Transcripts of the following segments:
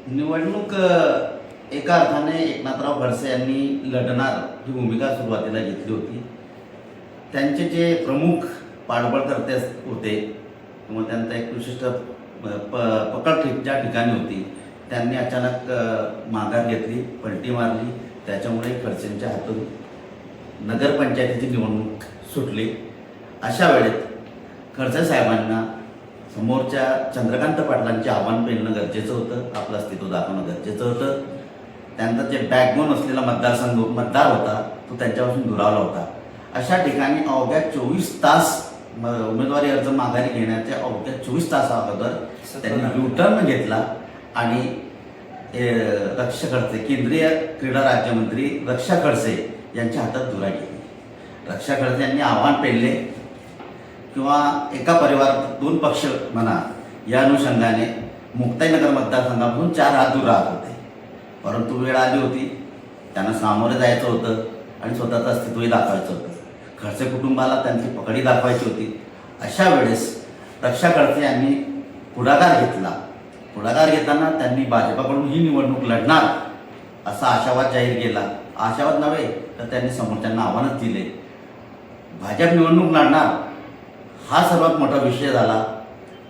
निवडणूक एका अर्थाने एकनाथराव खडसे यांनी लढणार ही भूमिका सुरुवातीला घेतली होती. त्यांचे जे प्रमुख पाठबळकर्ते होते किंवा त्यांचा एक विशिष्ट पकड ज्या ठिकाणी होती त्यांनी अचानक माघार घेतली, पलटी मारली. त्याच्यामुळे खडसेंच्या हातून नगरपंचायतीची निवडणूक सुटली. अशा वेळेत खडसे साहेबांना समोरच्या चंद्रकांत पाटलांचे आव्हान पेलणं गरजेचं होतं, आपलं अस्तित्व दाखवणं गरजेचं होतं. त्यांचा जे बॅकबोन असलेला मतदार होता तो त्यांच्यापासून दुरावला होता. अशा ठिकाणी अवघ्या 24 तास उमेदवारी अर्ज माघारी घेण्याच्या अवघ्या 24 तास अगोदर त्यांनी युटर्न घेतला आणि रक्षा खडसे, केंद्रीय क्रीडा राज्यमंत्री रक्षा खडसे यांच्या हातात धुरा घेतली. रक्षा खडसे यांनी आव्हान पेलले किंवा एका परिवारात 2 पक्ष म्हणा या अनुषंगाने मुक्ताईनगर मतदारसंघातून 4 हात दूर राहत होते. परंतु वेळ आली होती, त्यांना सामोरे जायचं होतं आणि स्वतःचं अस्तित्वही दाखवायचं होतं. खडसे कुटुंबाला त्यांची पकडी दाखवायची होती. अशा वेळेस रक्षा खडसे यांनी पुढाकार घेतला. पुढाकार घेताना त्यांनी भाजपाकडून ही निवडणूक लढणार असा आशावाद जाहीर केला. आशावाद नव्हे तर त्यांनी समोरच्यांना आव्हानच दिले. भाजप निवडणूक लढणार हा सर्वात मोठा विषय झाला.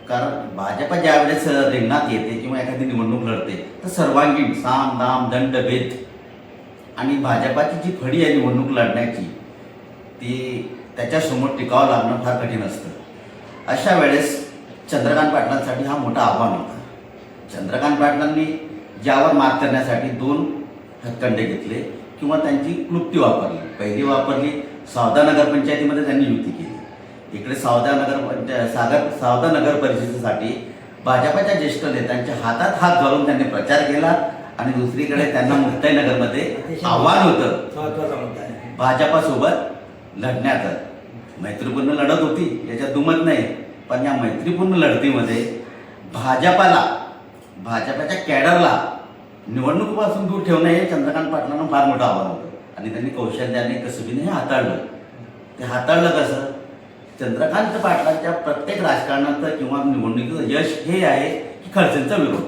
कारण भाजप ज्यावेळेस रिंगणात येते किंवा एखादी निवडणूक लढते तर सर्वांगीण साम दाम दंड भेद आणि भाजपाची जी फडी आहे निवडणूक लढण्याची ती त्याच्यासमोर टिकावं लागणं फार कठीण असतं. अशा वेळेस चंद्रकांत पाटलांसाठी हा मोठा आव्हान होता. चंद्रकांत पाटलांनी ज्यावर मात करण्यासाठी 2 हत्कंडे घेतले किंवा त्यांची क्लुप्ती वापरली. पहिली वापरली, सावदा नगरपंचायतीमध्ये त्यांनी युती केली. इकडे सावदा नगर परिषदेसाठी भाजपाच्या ज्येष्ठ नेत्यांच्या हातात हात घालून त्यांनी प्रचार केला आणि दुसरीकडे त्यांना मुक्ताईनगरमध्ये आव्हान होतं भाजपासोबत लढण्याचं. मैत्रीपूर्ण लढत होती याच्यात दुमत नाही, पण या मैत्रीपूर्ण लढतीमध्ये भाजपाच्या कॅडरला निवडणुकीपासून दूर ठेवणं हे चंद्रकांत पाटलांना फार मोठं आव्हान होतं आणि त्यांनी कौशल्याने कसबीने हे हाताळलं. ते हाताळलं कसं? चंद्रकांत पाटलांच्या प्रत्येक राजकारणाचं किंवा निवडणुकीचं यश हे आहे की खडसेंचा विरोध.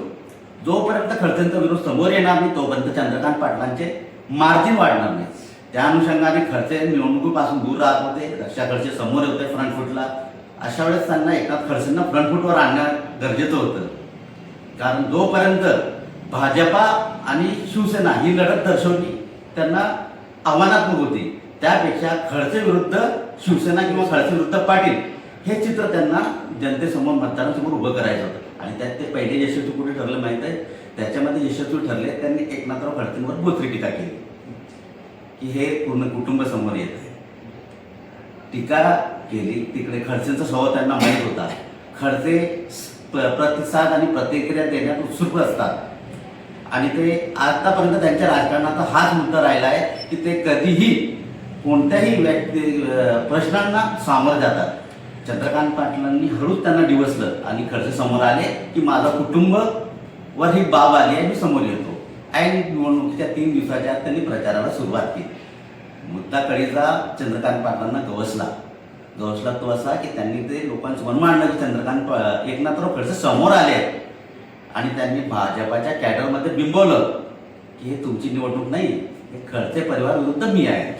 जोपर्यंत खडसेंचा विरोध समोर येणार नाही तोपर्यंत चंद्रकांत पाटलांचे मार्जिन वाढणार नाही. त्या अनुषंगाने खडसे निवडणुकीपासून दूर राहत होते. रक्षा खडसे समोर होते फ्रंट फूटला. अशा वेळेस त्यांना एकनाथ खडसेंना फ्रंट फूटवर आणणं गरजेचं होतं. कारण जोपर्यंत भाजपा आणि शिवसेना ही लढत दर्शवली त्यांना आव्हानात्मक होती, त्यापेक्षा खडसे विरुद्ध शिवसेना किंवा खडसे विरुद्ध पाटील हे चित्र त्यांना जनतेसमोर मतदारांसमोर उभं करायचं होतं. आणि त्यात ते पहिले यशस्वी कुठे ठरलं माहीत आहे? त्याच्यामध्ये यशस्वी ठरले त्यांनी एकनाथराव खडसेंवर बोचरी टीका केली की हे पूर्ण कुटुंब समोर येत आहे. टीका केली. तिकडे खडसेंचा स्वभाव त्यांना माहीत होता. खडसे प्रतिसाद आणि प्रतिक्रिया देण्यात उत्सुक असतात आणि ते आतापर्यंत त्यांच्या राजकारणाचा हाच मुद्दा राहिला आहे की ते कधीही कोणत्याही प्रश्नांना सामोरं जातात. चंद्रकांत पाटलांनी हळूच त्यांना डिवसलं आणि खडसे समोर आले की माझा कुटुंबवर ही बाब आली आहे, मी समोर येतो. ऐन निवडणुकीच्या 3 दिवसाच्या आत त्यांनी प्रचाराला सुरुवात केली. मुद्दा कळीचा चंद्रकांत पाटलांना गवसला तो असा की त्यांनी ते लोकांचं मन मांडलं की एकनाथराव खडसे समोर आले आणि त्यांनी भाजपाच्या कॅडरमध्ये बिंबवलं की हे तुमची निवडणूक नाही, हे खडसे परिवार विरुद्ध मी आहे.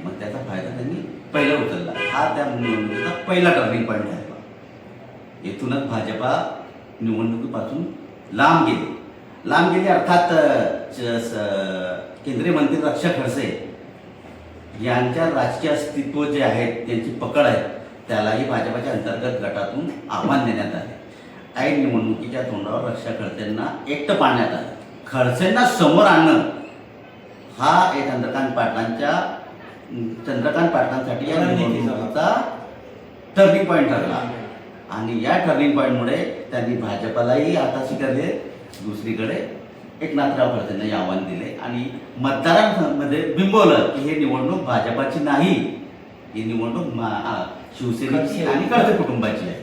मग त्याचा फायदा त्यांनी पहिला उचलला. हा त्या निवडणुकीचा पहिला टर्निंग पॉईंट आहे. येथूनच भाजपा निवडणुकीपासून लांब गेली. अर्थात केंद्रीय मंत्री रक्षा खडसे यांच्या राजकीय अस्तित्व जे आहे त्यांची पकड आहे त्यालाही भाजपाच्या अंतर्गत गटातून आव्हान देण्यात आले. ऐन निवडणुकीच्या तोंडावर रक्षा खडसेंना एकटं पाडण्यात आलं. खडसेंना समोर आणणं हा चंद्रकांत पाटलांसाठी या निवडणुकीचा टर्निंग पॉईंट ठरला आणि या टर्निंग पॉईंटमुळे त्यांनी भाजपालाही हाताशी करले, दुसरीकडे एकनाथराव खडसेंना आव्हान दिले आणि मतदारांमध्ये बिंबवलं की हे निवडणूक भाजपाची नाही, ही निवडणूक शिवसेनेची आणि खडसे कुटुंबाची आहे.